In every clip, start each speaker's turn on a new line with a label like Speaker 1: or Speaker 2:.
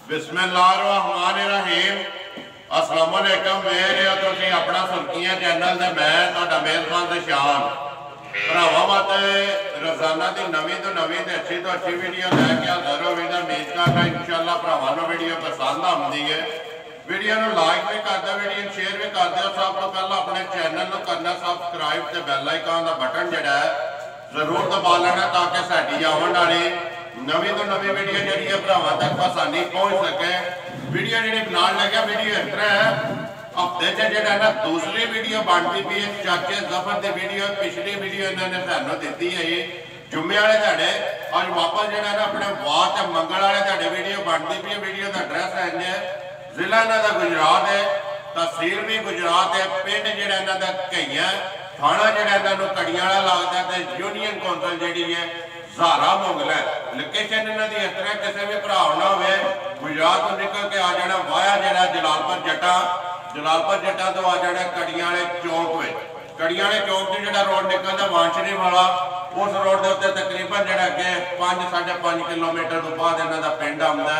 Speaker 1: बिस्मिल्लाहिर्रहमानिर्रहीम। अस्सलाम वालेकुम। मेरे तुसीं अपना सुर्खियां चैनल ते मैं तुहाडा मेज़बान शान भरावां वास्ते रोजाना की नवीं तो नवीं ते अच्छी तो अच्छी वीडियो लैके हाज़र हो। उम्मीद करना इंशाअल्लाह भरावां नूं वीडियो पसंद आउंदी है। वीडियो नूं लाइक भी कर दो, वीडियो शेयर भी कर दो। सब तो पहला अपने चैनल नूं करना सबसक्राइब ते बैल आइकन का बटन जिहड़ा है जरूर दबा लेना ताकि साडी आउण वाली नवीं तो नवीं वीडियो जी भरावां तक आसानी पहुँच सके। वीडियो जी बनाने लगे वीडियो इस तरह है, हफ्ते जो ना दूसरी वीडियो बनती पी है चाचे जफर की वीडियो। पिछली वीडियो इन्होंने सानू दी है जुम्मे वाले ध्याड़े, और वापस जो ना अपने वाह ते मंगल वाले ध्याड़े वीडियो बनती पी है। वीडियो का एड्रैस है इंज, जिला इन्हों का गुजरात है, तहसील भी गुजरात है, पिंड जो इन्हों का कईया, थाना जो इन्हों कड़ियां वाला लगता है, यूनियन कौंसल जी है सहारा मोगल है। लोकेशन इन्हों की इस तरह किसी भी भरा ना हो गुजरात तो निकल के आ जाना वाया जरा जलालपुर जट्टा तो आ जाना कड़ियां वाले चौक में। कड़ियां वाले चौक से जो रोड निकलता वांछनी वाला, उस रोड के उत्ते तकरीबन जो अगे 5-5.5 किलोमीटर तो बाद इन्हों का पिंड आता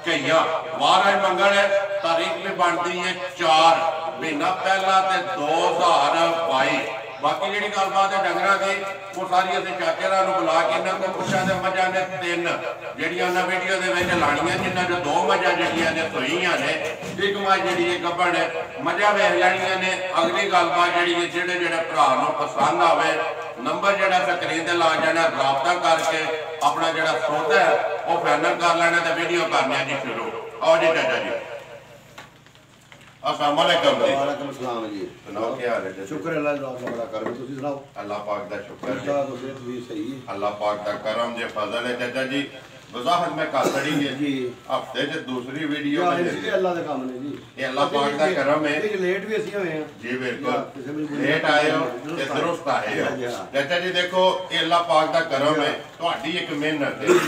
Speaker 1: कईया। वार आज मंगल है, तारीख भी बनती है 4 महीना पहला 2022। बाकी जी गलबात है डंगरां की वो सारी असं चाचे बुला के इन्हों को पुछा तो मझा ने 3 जड़िया उन्हें वीडियो के लानिया, जिन्होंने जो 2 मझा जी सोईया ने, एक मझ जी गब्बन है, मझा वेख लैनिया ने। अगली गलबात जी जोड़े जोड़े भरा पसंद आवे नंबर जो स्क्रीन से ला जाना, रबता करके अपना जो सौदा है वह फाइनल कर लेना तो वीडियो करने जी शुरू। आओ जी चाचा जी। अस्सलाम वालेकुम जी।
Speaker 2: वालेकुम सलाम जी।
Speaker 1: सुनाओ क्या हाल है?
Speaker 2: शुक्र अल्लाह दा, बड़ा करम। तुसी सुनाओ?
Speaker 1: अल्लाह पाक दा शुक्र है।
Speaker 2: तुसी सही है,
Speaker 1: अल्लाह पाक दा करम जे फजल है। चाचा जी वजाहत में कर छड़ी है
Speaker 2: जी,
Speaker 1: हफ्ते च दूसरी वीडियो में
Speaker 2: ये अल्लाह दा काम ने जी,
Speaker 1: ये अल्लाह पाक दा करम है।
Speaker 2: ये लेट भी असि होए हैं
Speaker 1: जी बिल्कुल, लेट आए हो ते दुरुस्त आए हो। चाचा जी देखो ये अल्लाह पाक दा करम है, तुहाडी एक मेहनत है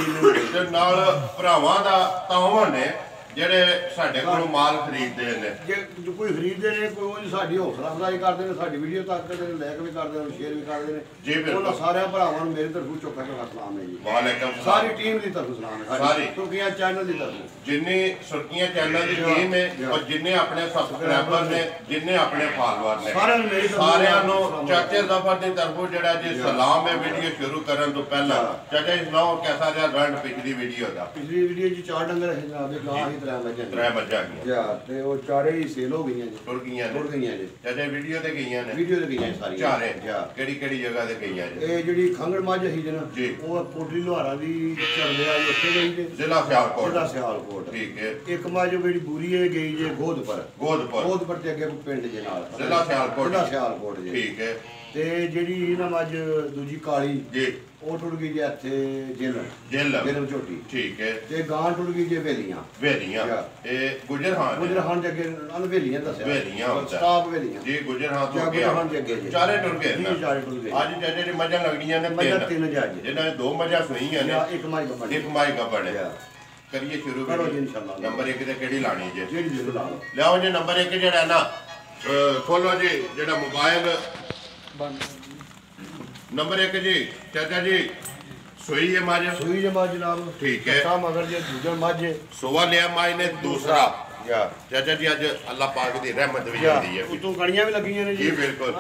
Speaker 1: ते नाल भरावां दा तावन है ਜਿਹੜੇ ਸਾਡੇ ਕੋਲੋਂ ਮਾਲ ਖਰੀਦਦੇ ਨੇ।
Speaker 2: ਜੇ ਕੋਈ ਖਰੀਦਦੇ ਨੇ ਕੋਈ ਉਹ ਸਾਡੀ ਹੌਸਲਾ ਅਫਜ਼ਾਈ ਕਰਦੇ ਨੇ, ਸਾਡੀ ਵੀਡੀਓ ਤੱਕ ਕਰਦੇ ਨੇ, ਲਾਈਕ ਵੀ ਕਰਦੇ ਨੇ, ਸ਼ੇਅਰ ਵੀ ਕਰਦੇ ਨੇ
Speaker 1: ਜੀ ਬਿਲਕੁਲ।
Speaker 2: ਉਹਨਾਂ ਸਾਰਿਆਂ ਭਰਾਵਾਂ ਨੂੰ ਮੇਰੀ ਤਰਫੋਂ ਚੋਖਾ ਸਲਾਮ ਹੈ ਜੀ।
Speaker 1: ਵਾਲੇਕਮ ਸਲਾਮ।
Speaker 2: ਸਾਰੀ ਟੀਮ ਦੀ ਤਰਫੋਂ ਸਲਾਮ ਹੈ,
Speaker 1: ਸਾਰੀ
Speaker 2: ਸੁਰਖੀਆਂ ਚੈਨਲ ਦੀ ਤਰਫੋਂ,
Speaker 1: ਜਿੰਨੇ ਸੁਰਖੀਆਂ ਚੈਨਲ ਦੀ ਟੀਮ ਹੈ ਔਰ ਜਿੰਨੇ ਆਪਣੇ ਸਬਸਕ੍ਰਾਈਬਰ ਨੇ, ਜਿੰਨੇ ਆਪਣੇ ਫਾਲੋਅਰ ਨੇ, ਸਾਰਿਆਂ ਨੂੰ ਚਾਚੇ ਜ਼ਫਰ ਦੀ ਤਰਫੋਂ ਜਿਹੜਾ ਜੀ ਸਲਾਮ ਹੈ। ਵੀਡੀਓ ਸ਼ੁਰੂ ਕਰਨ ਤੋਂ ਪਹਿਲਾਂ ਚਾਚਾ ਜੀ ਸੁਣਾਓ ਕਿਹਦਾ ਰਿਹਾ ਰਣ ਪਿਛਲੀ ਵੀਡੀਓ ਦਾ?
Speaker 2: ਪਿਛਲੀ ਵੀਡੀਓ ਜੀ 4 ਡੰਗਰ ਹੈ ਜਨਾਬ ਦੇ, ਗਾਂ ਹੀ
Speaker 1: 3 ਮੱਝਾਂ
Speaker 2: ਯਾ ਤੇ ਉਹ ਚਾਰੇ ਹੀ ਸੇਲ ਹੋ ਗਈਆਂ ਜੀ,
Speaker 1: ਟੁਰ ਗਈਆਂ
Speaker 2: ਜੀ।
Speaker 1: ਚਾਚਾ ਵੀਡੀਓ ਤੇ ਗਈਆਂ ਨੇ?
Speaker 2: ਵੀਡੀਓ ਤੇ ਗਈਆਂ ਸਾਰੀਆਂ
Speaker 1: ਚਾਰੇ।
Speaker 2: ਯਾ
Speaker 1: ਕਿਹੜੀ ਜਗ੍ਹਾ ਤੇ ਗਈਆਂ ਜੀ?
Speaker 2: ਇਹ ਜਿਹੜੀ ਖੰਗੜ ਮੱਝ ਸੀ ਜਨਾ
Speaker 1: ਜੀ,
Speaker 2: ਉਹ ਕੋਟਲੀ ਲੋਹਾਰਾਂ ਦੀ ਚੱਲਦੇ ਆ ਉੱਥੇ ਗਈ ਜੇ,
Speaker 1: ਜ਼ਿਲ੍ਹਾ ਸਿਆਲਕੋਟ। ਠੀਕ ਹੈ।
Speaker 2: ਇੱਕ ਮੱਝ ਜਿਹੜੀ ਬੂਰੀ ਹੈ ਗਈ ਜੇ ਗੋਦਪੁਰ ਤੇ ਅੱਗੇ ਪਿੰਡ ਦੇ ਨਾਲ
Speaker 1: ਜ਼ਿਲ੍ਹਾ ਸਿਆਲਕੋਟ
Speaker 2: ਜੀ।
Speaker 1: ਠੀਕ ਹੈ।
Speaker 2: ਤੇ ਜਿਹੜੀ ਇਹਨਾਂ ਮੱਝ ਦੂਜੀ ਕਾਲੀ
Speaker 1: ਜੀ
Speaker 2: ਉਹ ਟੁੱਟ ਗਈ ਜੇ ਇੱਥੇ ਜੇਲ੍ਹ ਝੋਟੀ।
Speaker 1: ਠੀਕ ਹੈ।
Speaker 2: ਤੇ ਗਾਂ ਟੁੱਟ ਗਈ ਜੇ ਵੇਲੀਆਂ
Speaker 1: ਇਹ ਗੁਜਰਹਾਨ
Speaker 2: ਦੇ ਅੱਗੇ ਵੇਲੀਆਂ ਦੱਸਿਆ,
Speaker 1: ਵੇਲੀਆਂ
Speaker 2: ਸਟਾਪ ਵੇਲੀਆਂ
Speaker 1: ਜੀ, ਗੁਜਰਹਾਨ ਤੋਂ
Speaker 2: ਅੱਗੇ
Speaker 1: ਚਾਰੇ ਟੁਰ ਗਏ
Speaker 2: ਜੀ, ਚਾਰੇ ਟੁੱਟ ਗਏ।
Speaker 1: ਅੱਜ ਚਾਚੇ ਦੀ ਮੱਝਾਂ ਲੱਗਣੀਆਂ ਨੇ
Speaker 2: 3 ਜੱਜ,
Speaker 1: ਜਿਹਨਾਂ ਨੇ 2 ਮੱਝਾਂ ਸੂਈਆਂ ਨੇ,
Speaker 2: ਇੱਕ ਮਾਈ
Speaker 1: ਗੱਬੜ ਹੈ। ਕਰੀਏ ਸ਼ੁਰੂ
Speaker 2: ਕਰੋ ਜੀ ਇੰਸ਼ਾਅੱਲਾ।
Speaker 1: ਨੰਬਰ 1 ਤੇ ਕਿਹੜੀ ਲਾਣੀ ਜੇ?
Speaker 2: ਜਿਹੜੀ ਜ਼ਰੂਰ ਲਾ ਲਓ।
Speaker 1: ਲਿਆਓ ਜੀ ਨੰਬਰ 1 ਜਿਹੜਾ ਨਾ ਖੋਲੋ ਜੀ, ਜਿਹੜਾ ਮੋਬਾਈਲ ਨੰਬਰ 1 ਜੀ। ਚਾਚਾ ਜੀ ਸੋਈ ਹੈ ਮੱਝ?
Speaker 2: ਸੋਈ ਜੇ ਮੱਝ ਜਨਾਬ।
Speaker 1: ਠੀਕ ਹੈ।
Speaker 2: ਤਾਂ ਮਗਰ ਜੇ ਦੂਜਾ ਮੱਝ
Speaker 1: ਸੋਵਾ ਲਿਆ ਮੱਝ ਨੇ ਦੂਸਰਾ। ਚਾਚਾ ਜੀ ਅੱਜ ਅੱਲਾਹ ਪਾਕ ਦੀ ਰਹਿਮਤ ਵੀ ਹੁੰਦੀ ਹੈ,
Speaker 2: ਉਤੋਂ ਕਣੀਆਂ ਵੀ ਲੱਗੀਆਂ ਨੇ
Speaker 1: ਜੀ ਬਿਲਕੁਲ।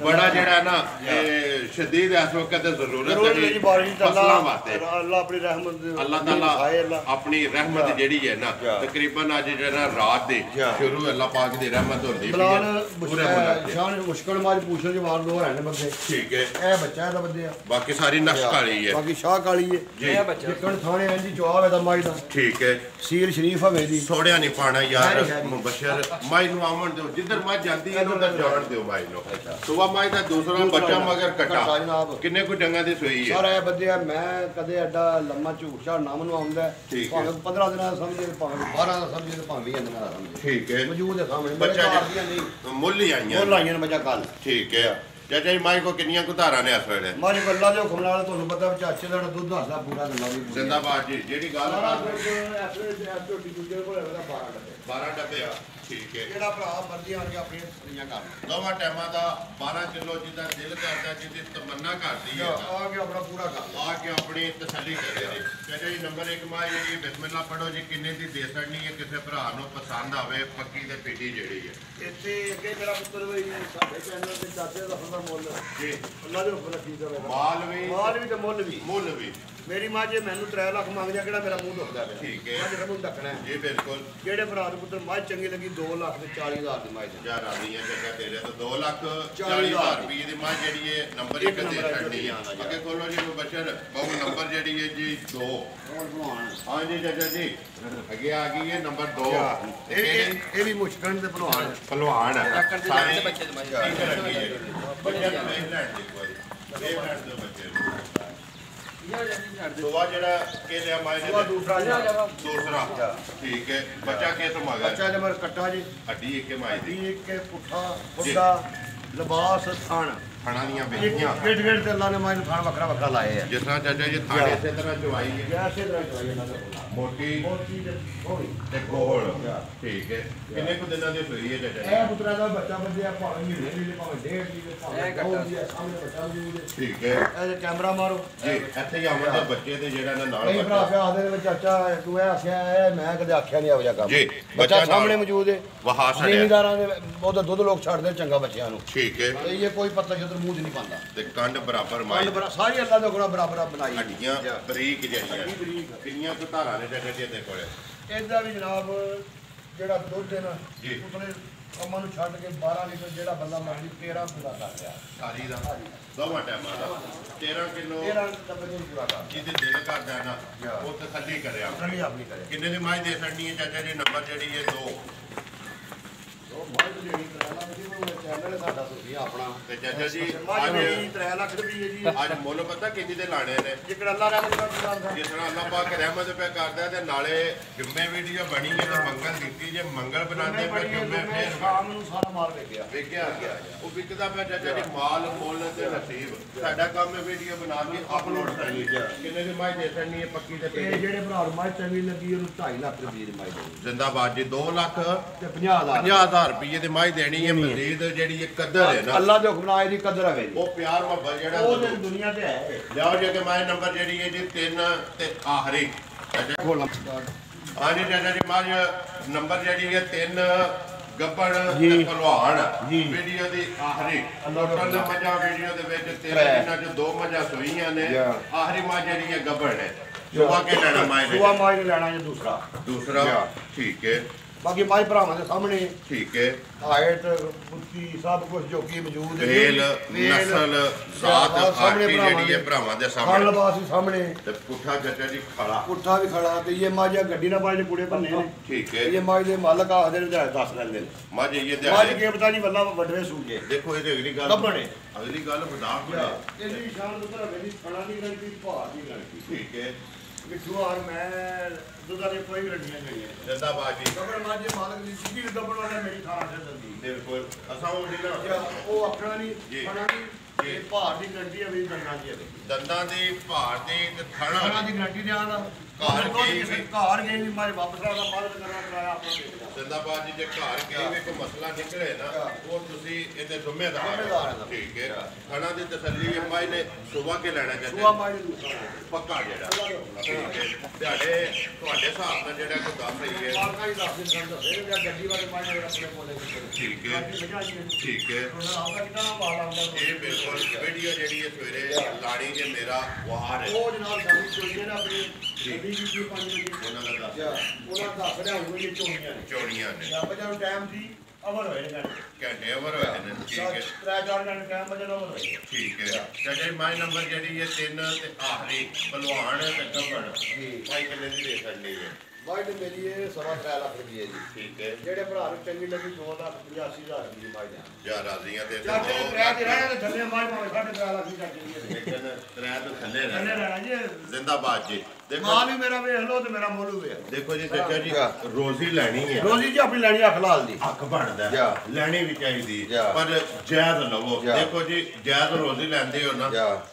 Speaker 1: ਬੜਾ ਜਿਹੜਾ ਨਾ ਇਹ ਸ਼ਦੀਦ ਇਸ ਵਕਤ ਜ਼ਰੂਰਤ ਹੈ ਜੀ ਫਸਲਾਂ ਵਾਸਤੇ।
Speaker 2: ਅੱਲਾਹ ਆਪਣੀ ਰਹਿਮਤ,
Speaker 1: ਅੱਲਾਹ ਤਾਲਾ ਆਪਣੀ ਰਹਿਮਤ ਜਿਹੜੀ ਹੈ ਨਾ ਤਕਰੀਬਨ ਅੱਜ ਜਿਹੜਾ ਰਾਤ ਦੇ ਸ਼ੁਰੂ ਅੱਲਾਹ ਪਾਕ ਦੀ ਰਹਿਮਤ ਹੁੰਦੀ
Speaker 2: ਹੈ। ਸ਼ਾਨ ਮੁਸ਼ਕਲ ਮਾਜ ਪੁੱਛੋ ਜੀ ਵਾਰ ਦੋ ਨੇ ਬੰਦੇ।
Speaker 1: ਠੀਕ ਹੈ।
Speaker 2: ਇਹ ਬੱਚਾ ਇਹਦਾ ਬੰਦੇ ਆ,
Speaker 1: ਬਾਕੀ ਸਾਰੀ ਨਸ਼ਕ ਵਾਲੀ ਹੈ,
Speaker 2: ਬਾਕੀ ਸ਼ਾਹ ਕਾਲੀ ਹੈ ਜੀ। ਇਹ ਬੱਚਾ ਜਿੱਕਣ ਥਾਣੇ ਆਂ ਜੀ ਜਵਾਬ ਇਹਦਾ ਮਾਜ ਦਾ।
Speaker 1: ਠੀਕ ਹੈ।
Speaker 2: ਸੀਲ ਸ਼ਰੀਫ ਹਵੇ ਦੀ,
Speaker 1: ਥੋੜਿਆ ਨਹੀਂ ਪਾਣਾ ਯਾਰ ਮੁਬਸ਼ਰ। ਮਾਈ ਨੂੰ ਆਮਣ ਦਿਓ, ਜਿੱਧਰ ਮਾਈ ਜਾਂਦੀ ਹੈ ਉਧਰ ਜਾਣ ਦਿਓ ਮਾਈ ਨੂੰ। ਸੁਬਾ ਮਾਈ ਦਾ ਦੂਸਰਾ ਬੱਚਾ ਮਗਰ ਕੱਟਾ। ਕਿੰਨੇ ਕੋ ਡੰਗਾਂ ਦੀ ਸੋਈ ਹੈ?
Speaker 2: ਸਾਰਾ ਇਹ ਬੰਦੇ ਮੈਂ ਕਦੇ ਐਡਾ ਲੰਮਾ ਝੂਠਾ ਨਾਮ ਨੂੰ ਆਉਂਦਾ, ਭਾਵੇਂ 15 ਦਿਨਾਂ ਦਾ ਸਮਝੇ, ਭਾਵੇਂ 12 ਦਾ ਸਮਝੇ, ਭਾਵੇਂ 20 ਦਿਨਾਂ ਦਾ ਸਮਝੇ।
Speaker 1: ਠੀਕ ਹੈ।
Speaker 2: ਮੌਜੂਦ ਹੈ ਸਾਹਮਣੇ
Speaker 1: ਬੱਚਾ ਨਹੀਂ ਮੁੱਲ ਹੀ ਆਈਆਂ
Speaker 2: ਨੇ ਬੱਚਾ ਕੱਲ।
Speaker 1: ਠੀਕ ਹੈ। ਚਾਚਾ ਜੀ ਮਾਈ ਕੋ ਕਿੰਨੀਆਂ ਕੁਧਾਰਾਂ ਨੇ ਇਸ ਵੇਲੇ?
Speaker 2: ਮਾਰੀ ਗੱਲਾਂ ਦੇ ਹੁਕਮ ਨਾਲ ਤੁਹਾਨੂੰ ਪਤਾ ਵੀ ਚਾਚੇ ਦਾ ਦੁੱਧ ਹੱਸਦਾ ਪੂਰਾ ਗੱਲਾਂ ਵੀ
Speaker 1: ਜ਼ਿੰਦਾਬਾਦ ਜੀ। ਜਿਹੜੀ ਗੱਲ
Speaker 2: ਸਾਰਾ ਦੁੱਧ ਐਸੇ ਝੋਟੀ ਦੂਜੇ ਕੋਲ ਹੈਗਾ 12 ਡੱਬੇ
Speaker 1: 12 ਡੱਬੇ ਆ। ਠੀਕ ਹੈ।
Speaker 2: ਜਿਹੜਾ ਭਰਾ ਮਰਜ਼ੀ ਆਣ ਕੇ ਆਪਣੀਆਂ ਤਸਲੀਆਂ ਕਰ
Speaker 1: ਦੋਵਾਂ ਟਾਈਮਾਂ ਦਾ 12 ਕਿਲੋ ਜਿੱਦਾਂ ਦਿਲ ਕਰਦਾ, ਜਿਹਦੀ ਤਮੰਨਾ ਕਰਦੀ ਹੈ
Speaker 2: ਆ ਕੇ ਆਪਣਾ ਪੂਰਾ ਕਰ
Speaker 1: ਆ ਕੇ ਆਪਣੀ ਤਸੱਲੀ ਕਰੇ ਜੀ। ਚਾਚਾ ਜੀ ਨੰਬਰ 1 ਮਾਈ ਜਿਹੜੀ ਬਿਸਮਿਲ੍ਲਾ ਪੜੋ ਜੀ। ਕਿੰਨੇ ਦੀ ਦੇ ਸਕਣੀ ਹੈ ਕਿਸੇ ਭਰਾ ਨੂੰ ਪਸੰਦ ਆਵੇ ਪੱਕੀ ਤੇ ਪੀਟੀ ਜਿਹੜੀ ਹੈ?
Speaker 2: ਇੱਥੇ ਅੱਗੇ ਮੇਰਾ ਪੁੱਤਰ ਵੀ ਸਾਡੇ ਚੈਨਲ ਤੇ ਚਾਚੇ ਦਾ ਫਸਲ ਮੁੱਲ
Speaker 1: ਜੀ
Speaker 2: ਅੱਲਾ ਦੇ ਹੁਕਮ ਨਾਲ ਠੀਕ ਹੋਵੇ।
Speaker 1: ਮਾਲ ਵੀ
Speaker 2: ਤੇ ਮੁੱਲ ਵੀ ਮੇਰੀ ਮਾਂ ਜੇ ਮੈਨੂੰ 3 ਲੱਖ ਮੰਗ ਜਾ ਕਿਹੜਾ ਮੇਰਾ ਮੂੰਹ ਦੁਖਦਾ ਪਿਆ।
Speaker 1: ਠੀਕ ਹੈ।
Speaker 2: ਮੈਂ ਜਿਹੜਾ ਮੂੰਹ ਦੱਕਣਾ
Speaker 1: ਜੀ ਬਿਲਕੁਲ।
Speaker 2: ਜਿਹੜੇ ਭਰਾ ਦੇ ਪੁੱਤਰ ਮਾਂ ਚੰਗੀ ਲੱਗੀ 2 ਲੱਖ ਤੇ 40,000 ਦੀ ਮਾਂ
Speaker 1: ਜਾਂ ਰਾਜ਼ੀਆਂ ਜਗ੍ਹਾ ਤੇਰੇ ਤੋਂ 2,40,000 ਰੁਪਏ ਦੀ ਮਾਂ ਜਿਹੜੀ ਹੈ ਨੰਬਰ 1 ਤੇ ਛੱਡਣੀ ਆ। ਅੱਗੇ ਖੋਲੋ ਜੀ ਮੁਬਸ਼ਰ ਬਹੁ ਨੰਬਰ ਜਿਹੜੀ ਹੈ ਜੀ 2। ਹਾਂ ਜੀ ਚਾਚਾ ਜੀ ਅੱਗੇ ਆ ਗਈ ਹੈ ਨੰਬਰ 2।
Speaker 2: ਇਹ ਵੀ ਮੁਸ਼ਕਲ ਤੇ ਭਲਵਾਨ
Speaker 1: ਪਹਿਲਵਾਨ ਸਾਰੇ
Speaker 3: ਬੱਚੇ ਦੇ ਮਾਈ
Speaker 1: ਠੀਕ ਰੱਖੀ ਹੈ ਬੱਚੇ ਨੂੰ ਵੇਖ ਲੈਣ ਦੀ ਕੋਈ ਵੇਖ ਲੈਣ ਦੇ ਬੱਚੇ ਨੂੰ। ਸੁਆ ਜਿਹੜਾ ਕਿ ਲਿਆ ਮਾਈ ਨੇ ਦੂਸਰਾ ਠੀਕ ਹੈ। ਬੱਚਾ ਕਿਸ ਮਗਾ
Speaker 2: ਬੱਚਾ ਜਮਰ ਕੱਟਾ ਜੀ
Speaker 1: ਹੱਡੀ ਇੱਕ ਮਾਈ ਦੀ
Speaker 2: ਇੱਕ ਕੇ ਪੁੱਠਾ ਬੁੱਢਾ ਲਿਬਾਸ ਥਾਣ
Speaker 1: ਖਾਣਾ ਦੀਆਂ
Speaker 2: ਇੱਕ
Speaker 1: ਵੇਚੀਆਂ
Speaker 2: ਗੇਟ ਗੇਟ ਤੇ ਅੱਲਾ ਨੇ ਮਾਈ ਨੂੰ ਥਾਣ ਵੱਖਰਾ ਵੱਖਰਾ ਲਾਏ ਆ।
Speaker 1: ਜਿਸ ਤਰ੍ਹਾਂ ਚਾਚਾ ਜੀ ਥਾਣੇ ਇਸੇ ਤਰ੍ਹਾਂ ਚਵਾਈ ਹੈ
Speaker 2: ਜੈਸੇ ਤਰ੍ਹਾਂ ਚੋਈ ਇਹਨਾਂ ਦਾ
Speaker 1: ਮੋਟੀ
Speaker 2: ਮੋਟੀ ਤੇ ਥੋੜੀ
Speaker 1: ਤੇ ਗੋਲ ਠੀਕ ਹੈ। ਕਿੰਨੇ ਕੁ ਦਿਨਾਂ ਦੀ ਸੂਈ ਹੈ ਚਾਚਾ
Speaker 2: ਇਹ ਪੁੱਤਰਾ ਦਾ ਬੱਚਾ ਬੰਦਿਆ ਭਾਵੇਂ ਮਹੀਨੇ ਦੀ ਭਾਵੇਂ 1.5 ਦੀ ਭਾਵੇਂ 2 ਦੀ ਸਾਹਮਣੇ ਬੱਚਾ ਵੀ
Speaker 1: ਜੀ ਠੀਕ ਹੈ
Speaker 2: ਇਹ ਕੈਮਰਾ ਮਾਰੋ
Speaker 1: ਜੀ। ਇੱਥੇ ਹੀ ਆਵਾਂ ਦੇ ਬੱਚੇ ਤੇ ਜਿਹੜਾ ਨਾਲ
Speaker 2: ਕਈ ਭਰਾ
Speaker 1: ਬੱਚਾ
Speaker 2: ਆਖਦੇ ਨੇ ਚਾਚਾ ਤੂੰ ਇਹ ਆਖਿਆ ਹੈ ਮੈਂ ਕਦੇ ਆਖਿਆ ਨਹੀਂ ਇਹੋ ਜਿਹਾ ਕੰਮ।
Speaker 1: ਜੀ,
Speaker 2: ਬੱਚਾ
Speaker 1: ਬੱਚਾ
Speaker 2: ਸਾਹਮਣੇ
Speaker 1: ਨਾਲ
Speaker 2: ਮੌਜੂਦ ਹੈ।
Speaker 1: ਵਹਾ ਛੱਡਿਆ
Speaker 2: ਜ਼ਿਮੀਂਦਾਰਾਂ ਦੇ ਉਹਦਾ ਦੁੱਧ ਲੋਕ ਛੱਡਦੇ ਚੰਗਾ ਬੱਚਿਆਂ ਨੂੰ।
Speaker 1: ਠੀਕ ਹੈ।
Speaker 2: ਤੇ ਇਹ ਕੋਈ ਪਤਾ ਜਦੋਂ ਮੂੰਹ 'ਚ ਨਹੀਂ ਪਾਉਂਦਾ।
Speaker 1: ਤੇ ਕੰਡ ਬਰਾਬਰ ਮਾਈ
Speaker 2: ਸਾਰੀ ਅੱਲਾ ਦਾ ਗੁਣਾ ਬਰਾਬਰ ਬਣਾਈ
Speaker 1: ਹੱਡੀਆਂ ਬਰੀਕ ਜਿਹੜੀਆਂ ਕਿੰਨੀਆਂ ਕੁ ਧਾਰਾਂ ਨੇ ਚਾਚਾ ਜੀ ਦੇ ਕੋਲੇ?
Speaker 2: ਇਹਦਾ ਵੀ ਜਨਾਬ ਜਿਹੜਾ ਦੁੱਧ ਹੈ ਨਾ
Speaker 1: ਜੀ।
Speaker 2: ਉਤਲੇ ਕੰਮਾਂ ਨੂੰ ਛੱਡ ਕੇ 12 ਲੀਟਰ ਜਿਹੜਾ ਬੰਦਾ ਮਰਜ਼ੀ 13 ਪੂਰਾ ਕਰ ਲਿਆ।
Speaker 1: ਸਾਰੀ ਦਾ ਦੋਵਾਂ ਟਾਈਮਾਂ ਦਾ 13 ਕਿਲੋ
Speaker 2: 13 ਡੱਬੇ ਨੂੰ ਪੂਰਾ ਕਰ
Speaker 1: ਜਿਹਦੇ ਦਿਲ ਕਰਦਾ ਨਾ ਉਹ ਤਸੱਲੀ ਕਰਿਆ।
Speaker 2: ਕੱਲੀ ਆਪਣੀ ਕਰੇ।
Speaker 1: ਕਿੰਨੇ ਦੀ ਮਾਈ ਦੇ ਸਕਣੀ ਹੈ ਚਾਚਾ ਜੀ? ਨੰਬਰ ਜਿਹੜੀ ਹੈ 2।
Speaker 2: ਉਹ ਮਾਈ ਤੋਂ ਜਿਹੜੀ ਕਰਾਣਾ ਜੀ ਉਹ ਚੈਨਲ ਸਾਡਾ ਤੁਸੀਂ ਆਪਣਾ
Speaker 1: ਤੇ ਚਾਚਾ ਜੀ
Speaker 2: ਮਾਈ
Speaker 1: ਅੱਜ
Speaker 2: ਮੇਰੀ 3 ਲੱਖ ਰੁਪਏ ਜੀ।
Speaker 1: ਅੱਜ ਮੁੱਲ ਪਤਾ ਕਿੰਨੀ ਦੇ ਲਾਣੇ ਨੇ?
Speaker 2: ਜਿਕਰ ਅੱਲਾ ਰਹਿਮਤ ਕਰਦਾ।
Speaker 1: ਜਿਸ ਤਰ੍ਹਾਂ ਅੱਲਾਹ ਪਾਕ ਰਹਿਮਤ ਪਿਆ ਕਰਦਾ ਤੇ ਨਾਲੇ ਜੁੰਮੇ ਵੀਡੀਓ ਬਣੀ ਹੈ ਤੇ ਮੰਗਲ ਦਿੱਤੀ ਜੇ ਮੰਗਲ ਬਣਾਉਂਦੇ ਪਏ ਜੁੰਮੇ ਫੇਰ
Speaker 2: ਸ਼ਾਮ ਨੂੰ ਸਾਰਾ ਮਾਲ ਵੇਖਿਆ।
Speaker 1: ਵੇਖਿਆ ਉਹ ਵਿਕਦਾ ਪਿਆ ਚਾਚਾ ਜੀ ਮਾਲ ਮੁੱਲ ਤੇ ਨਸੀਬ। ਸਾਡਾ ਕੰਮ ਹੈ ਵੀਡੀਓ ਬਣਾ ਕੇ ਅਪਲੋਡ ਕਰਨੀ। ਕਿੰਨੇ ਦੀ ਮਾਈ ਦੇ ਸਕਣੀ ਹੈ ਪੱਕੀ ਤੇ
Speaker 2: ਇਹ ਜਿਹੜੇ ਭਰਾ ਨੂੰ ਮਾਈ ਚੰਗੀ ਲੱਗੀ ਉਹਨੂੰ 2.5 ਲੱਖ ਰੁਪਏ ਦੀ ਮਾਈ ਦੇ
Speaker 1: ਜ਼ਿੰਦਾਬਾਦ ਜੀ। 2 ਲੱਖ
Speaker 2: ਤੇ 50,000
Speaker 1: 50,000 ਰੁਪਏ ਦੀ ਮਾਈ ਦੇਣੀ ਹੈ। ਮਜ਼ੀਦ ਜਿਹੜੀ ਇਹ ਕਦਰ ਹੈ ਨਾ
Speaker 2: ਅੱਲਾ ਦੇ ਹੁਕਮ ਨਾਲ ਇਹਦੀ ਕਦਰ ਹੈ ਜੀ।
Speaker 1: ਉਹ ਪਿਆਰ ਮੁਹੱਬਤ ਜਿਹੜਾ
Speaker 2: ਉਹ ਜਿਹੜੀ ਦੁਨੀਆ ਤੇ ਹੈ।
Speaker 1: ਲਿਆਓ ਜੇ ਕਿ ਮਾਈ ਨੰਬਰ ਜਿਹੜੀ ਹੈ ਜੀ 3 ਤੇ ਆਖਰੀ ਹਾਂਜੀ ਚਾਚਾ ਜੀ ਮਾਜ ਨੰਬਰ ਜਿਹੜੀ ਹੈ 3 ਗੱਬੜ ਤੇ ਭਲਵਾਨ ਵੀਡੀਓ ਦੀ ਆਖਰੀ ਟੋਟਲ ਮੱਝਾਂ ਵੀਡੀਓ ਦੇ ਵਿੱਚ 13 ਦਿਨਾਂ ਚ 2 ਮੱਝਾਂ ਸੋਈਆਂ ਨੇ। ਆਖਰੀ ਮੱਝ ਜਿਹੜੀ ਹੈ ਗੱਬੜ ਹੈ। ਸੁਬਾ ਕੇ ਲੈਣਾ ਮਾਈ ਨੇ?
Speaker 2: ਸੁਆ ਮਾਈ ਨੇ ਲੈਣਾ ਜੀ
Speaker 1: ਦੂਸਰਾ ਠੀਕ ਹੈ।
Speaker 2: ਬਾਕੀ ਮਾਈ ਭਰਾਵਾਂ ਦੇ ਸਾਹਮਣੇ
Speaker 1: ਠੀਕ ਹੈ।
Speaker 2: ਹਾਈਟ ਬੁੱਤੀ ਸਭ ਕੁਝ ਜੋ ਕੀ ਮੌਜੂਦ ਹੈ।
Speaker 1: ਵੇਲ ਨਸਲ ਜ਼ਾਤ ਆਖੀ ਜਿਹੜੀ ਹੈ ਭਰਾਵਾਂ ਦੇ ਸਾਹਮਣੇ।
Speaker 2: ਖਾਲਬਾਸ ਵੀ ਸਾਹਮਣੇ
Speaker 1: ਤੇ ਪੁੱਠਾ ਚਾਚਾ ਜੀ ਖੜਾ
Speaker 2: ਪੁੱਠਾ ਵੀ ਖੜਾ ਤੇ ਇਹ ਮਾਜਾ ਗੱਡੀ ਨਾਲ ਬਾਜ ਦੇ ਕੁੜੇ ਬੰਨੇ ਨੇ।
Speaker 1: ਠੀਕ ਹੈ।
Speaker 2: ਇਹ ਮਾਜ ਦੇ ਮਾਲਕ ਆਖਦੇ ਨੇ ਤੇ ਦੱਸ ਲੈਂਦੇ ਨੇ।
Speaker 1: ਮਾਝ ਇਹ
Speaker 2: ਮਾਜ
Speaker 1: ਦਿਹਾੜੇ
Speaker 2: ਕੇ ਪਤਾ ਨਹੀਂ ਵੱਲਾ ਵੱਡਵੇਂ ਸੂਜੇ
Speaker 1: ਦੇਖੋ ਇਹਦੀ ਅਗਲੀ ਗੱਲ
Speaker 2: ਲੱਭਣੇ।
Speaker 1: ਅਗਲੀ ਗੱਲ ਵਧਾ ਕੇ
Speaker 2: ਇਹਦੀ ਸ਼ਾਨ ਉਤਰ ਮੇਰੀ ਫਣਾ ਨਹੀਂ ਲੜਕੀ ਭਾਰ ਨਹੀਂ ਲੜਕੀ।
Speaker 1: ਠੀਕ ਹੈ।
Speaker 2: ਮਿੱਠੂ ਔਰ ਮੈਂ ਦੁੱਧਾਂ ਦੇ ਕੋਈ ਰੜੀਆਂ ਨਹੀਂ ਹੈ।
Speaker 1: ਜਿੰਦਾਬਾਦ ਜੀ।
Speaker 2: ਦਬੜ ਮਾਜੇ ਮਾਲਕ ਦੀ ਸਿੱਧੀ ਦਬੜ ਵਾਲਾ ਮੇਰੀ ਥਾਂ ਤੇ ਦੰਦੀ
Speaker 1: ਬਿਲਕੁਲ ਅਸਾਂ ਉਹ ਨਹੀਂ ਨਾ
Speaker 2: ਉਹ ਆਖਣਾ ਨਹੀਂ
Speaker 1: ਜੀ।
Speaker 2: ਫਣਾ ਨਹੀਂ ਇਹ ਭਾਰ ਦੀ ਗਰੰਟੀ ਹੈ ਵੀ ਦੰਦਾਂ ਦੀ ਹੈ।
Speaker 1: ਦੰਦਾਂ ਦੀ ਭਾਰ ਦੀ ਤੇ
Speaker 2: ਫਣਾ
Speaker 1: ਥਣਾ
Speaker 2: ਦੀ ਗਰੰਟੀ ਦੇ ਆਦਾ
Speaker 1: ਘਰ ਗਈ ਵੀ।
Speaker 2: ਘਰ ਗਈ ਵੀ ਮਾਰੇ ਵਾਪਸ ਆਉਣਾ ਮਾਲਕ ਕਰਨਾ ਕਰਾਇਆ ਆਪਣਾ ਦੇਖਦਾ।
Speaker 1: ਜਿੰਦਾਬਾਦ ਜੀ ਜੇ ਘਰ ਗਈ ਵੀ ਕੋਈ ਮਸਲਾ ਨਿਕਲੇ ਨਾ ਉਹ ਤੁਸੀਂ ਇਹਦੇ ਜ਼ਿੰਮੇਦਾਰ ਹੋ। ਠੀਕ ਹੈ। ਥਣਾ ਦੀ ਤਸੱਲੀ ਮਾਈ ਨੇ ਸੁਬਾ ਕੇ ਲੈਣਾ
Speaker 2: ਸੁਆ
Speaker 1: ਚਾਹੀਦਾ
Speaker 2: ਮਾਰੇ ਦੂਸਰਾ
Speaker 1: ਪੱਕਾ ਜਿਹੜਾ ਠੀਕ ਹੈ। ਤੁਹਾਡੇ ਹਿਸਾਬ ਨਾਲ ਜਿਹੜਾ ਕੋਈ ਦੱਸ ਰਹੀ ਹੈ।
Speaker 2: ਮਾਲਕਾਂ ਹੀ ਦੱਸ ਦਿਨ ਸਾਨੂੰ ਦੱਸੇ ਜਾਂ ਗੱਡੀ ਵਾਲੇ ਮਾਰੇ ਆਪਣੇ ਕੋਲੇ
Speaker 1: ਠੀਕ ਹੈ। ਠੀਕ ਹੈ।
Speaker 2: ਆਪਣਾ ਕਿੰਨਾ ਮਾਲ ਆਉਂਦਾ
Speaker 1: ਇਹ ਬਿਲਕੁਲ ਵੀਡੀਓ ਜਿਹੜੀ ਹੈ ਸਵੇਰੇ ਲਾੜੀ ਜੇ ਮੇਰਾ ਵਾਰ ਹੈ
Speaker 2: ਉਹ ਜਨਾਬ ਸਾਡੀ ਚੋਈਏ ਨਾ ਆਪਣੀ ਗੱਡੀ ਕੀ 5 ਵਜੇ
Speaker 1: ਉਹਨਾਂ ਦਾ ਦੱਸ
Speaker 2: ਉਹਨਾਂ ਦੱਸ ਰਿਹਾ ਹੋਊਗਾ ਇਹ ਚੋਈਆਂ ਨੇ
Speaker 1: ਚੋਣੀਆਂ ਨੇ
Speaker 2: ਰੱਬ ਜਦੋਂ ਟਾਈਮ ਸੀ ਅਮਰ ਹੋਏ ਨੇ
Speaker 1: ਘੰਟੇ ਓਵਰ ਹੋਏ ਨੇ। ਠੀਕ ਹੈ।
Speaker 2: 3-4 ਘੰਟੇ ਟਾਈਮ ਵਜੇ ਅਮਰ ਹੋਏ।
Speaker 1: ਠੀਕ ਹੈ। ਚਾਚਾ ਜੀ ਮਾਈ ਨੰਬਰ ਜਿਹੜੀ ਹੈ 3 ਤੇ ਆਖਰੀ ਭਲਵਾਨ ਤੇ ਗੱਬੜ ਭਾਈ ਕਿੰਨੇ ਦੀ ਦੇ ਸਕਦੀ ਹੈ?
Speaker 2: ਬਾਈ ਮੇਰੀ ਇਹ 3.5 ਲੱਖ ਰੁਪਏ ਜੀ।
Speaker 1: ਠੀਕ ਹੈ।
Speaker 2: ਜਿਹੜੇ ਭਰਾ ਨੂੰ ਚੰਗੀ ਲੱਗੀ 2,85,000 ਰੁਪਏ ਬਾਈ ਦਾ।
Speaker 1: ਜਾਂ ਰਾਜ਼ੀਆਂ ਤੇ
Speaker 2: ਚਾਚੇ ਦੇ ਕਿਰਾਏ ਤੇ ਰਹਿਣੇ ਤੇ ਥੱਲੇ ਬਾਈ ਭਾਵੇਂ 3.5 ਲੱਖ ਦੀ ਚਾਚੇ ਦੀ।
Speaker 1: ਲੇਕਿਨ ਕਿਰਾਏ ਤੋਂ ਥੱਲੇ
Speaker 2: ਰਹਿਣਾ ਜੀ।
Speaker 1: ਜ਼ਿੰਦਾਬਾਦ ਜੀ। ਦੇਖੋ
Speaker 2: ਮਾਲ ਵੀ ਮੇਰਾ ਵੇਖ ਲਓ ਤੇ ਮੇਰਾ ਮੁੱਲ ਵੇਖ।
Speaker 1: ਦੇਖੋ ਜੀ ਚਾਚਾ ਜੀ ਰੋਜ਼ੀ ਲੈਣੀ ਹੈ।
Speaker 2: ਰੋਜ਼ੀ ਜੀ ਆਪਣੀ ਲੈਣੀ ਅੱਖ ਲਾਲ ਦੀ।
Speaker 1: ਹੱਕ ਬਣਦਾ ਲੈਣੀ ਵੀ ਚਾਹੀਦੀ ਪਰ ਜਾਇਜ਼ ਲਵੋ। ਦੇਖੋ ਜੀ ਜਾਇਜ਼ ਰੋਜ਼ੀ ਲੈਂਦੇ ਹੋ ਨਾ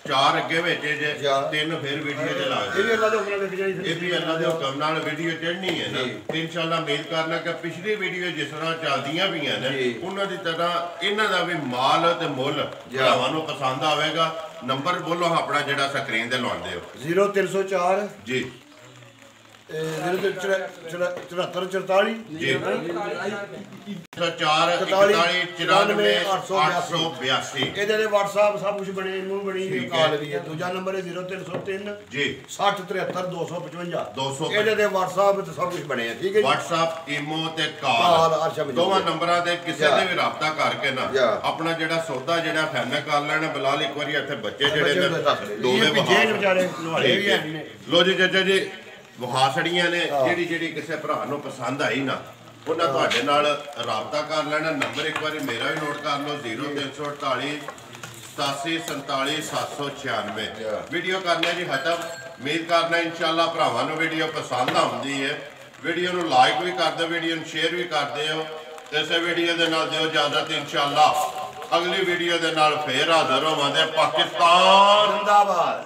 Speaker 1: 4 ਅੱਗੇ ਵੇਚੇ ਜੇ 3 ਫਿਰ ਵੀਡੀਓ ਚ ਲਾ
Speaker 2: ਇਹ ਵੀ ਅੱਲਾ ਦੇ ਹੁਕਮ ਨਾਲ ਵਿਕ ਜਾਈ।
Speaker 1: ਇਹ ਵੀ ਅੱਲਾ ਦੇ ਹੁਕਮ ਨਾਲ ਵੀਡੀਓ ਚੜ੍ਹਨੀ ਹੈ ਨਾ ਤੇ ਇਨਸ਼ਾਅੱਲਾ ਉਮੀਦ ਕਰਨਾ ਕਿ ਪਿਛਲੀ ਵੀਡੀਓ ਜਿਸ ਤਰ੍ਹਾਂ ਚੱਲਦੀਆਂ ਪਈਆਂ ਨੇ ਉਹਨਾਂ ਦੀ ਤਰ੍ਹਾਂ ਇਹਨਾਂ ਦਾ ਵੀ ਮਾਲ ਤੇ ਮੁੱਲ ਭਰਾਵਾਂ ਨੂੰ ਪਸੰਦ ਆਵੇਗਾ। ਨੰਬਰ ਬੋਲੋ ਆਪਣਾ ਜਿਹੜਾ ਸਕਰੀਨ ਤੇ ਲਾਉਂਦੇ ਹੋ।
Speaker 2: 0304
Speaker 1: ਜੀ
Speaker 2: 7344
Speaker 1: ਜੀ 4 882
Speaker 2: ਇਹਦੇ ਦੇ WhatsApp ਸਭ ਕੁਝ ਬਣੇ ਮੂੰਹ ਬਣੀ ਕਾਲ ਵੀ ਹੈ। ਦੂਜਾ ਨੰਬਰ ਹੈ 0303
Speaker 1: ਜੀ
Speaker 2: 6073 ਇਹਦੇ ਦੇ WhatsApp ਤੇ ਸਭ ਕੁਝ ਬਣੇ ਆ। ਠੀਕ ਹੈ ਜੀ।
Speaker 1: WhatsApp ਈਮੋ ਤੇ ਕਾਲ ਦੋਵਾਂ ਨੰਬਰਾਂ ਤੇ ਕਿਸੇ ਦੇ ਵੀ ਰਾਬਤਾ ਕਰਕੇ ਨਾ ਆਪਣਾ ਜਿਹੜਾ ਸੌਦਾ ਜਿਹੜਾ ਫਾਈਨਲ ਕਰ ਲੈਣਾ। ਬਿਲਾਲ ਇੱਕ ਵਾਰੀ ਇੱਥੇ ਬੱਚੇ ਜਿਹੜੇ ਨੇ ਦੋਵੇਂ
Speaker 2: ਵਿਚਾਰੇ ਨਵਾਲੇ ਵੀ ਹਨ ਨੇ।
Speaker 1: ਲੋ ਜੀ ਚਾਚਾ ਜੀ ਵਹਾਸੜੀਆਂ ਨੇ ਜਿਹੜੀ ਕਿਸੇ ਭਰਾ ਨੂੰ ਪਸੰਦ ਆਈ ਨਾ ਉਹਨਾਂ ਤੁਹਾਡੇ ਨਾਲ ਰਾਬਤਾ ਕਰ ਲੈਣਾ। ਨੰਬਰ ਇੱਕ ਵਾਰੀ ਮੇਰਾ ਵੀ ਨੋਟ ਕਰ ਲਓ 0348 8747 796। ਵੀਡੀਓ ਕਰਨਾ ਜੀ ਖਤਮ। ਉਮੀਦ ਕਰਨਾ ਇਨਸ਼ਾਅੱਲਾ ਭਰਾਵਾਂ ਨੂੰ ਵੀਡੀਓ ਪਸੰਦ ਆਉਂਦੀ ਹੈ। ਵੀਡੀਓ ਨੂੰ ਲਾਈਕ ਵੀ ਕਰ ਦਿਓ, ਵੀਡੀਓ ਨੂੰ ਸ਼ੇਅਰ ਵੀ ਕਰ ਦਿਓ। ਇਸੇ ਵੀਡੀਓ ਦੇ ਨਾਲ ਦਿਓ ਇਜਾਜ਼ਤ। ਇਨਸ਼ਾਅੱਲਾ ਅਗਲੀ ਵੀਡੀਓ ਦੇ ਨਾਲ ਫੇਰ ਹਾਜ਼ਰ ਹੋਵਾਂਗੇ। ਪਾਕਿਸਤਾਨ
Speaker 2: ਜ਼ਿੰਦਾਬਾਦ।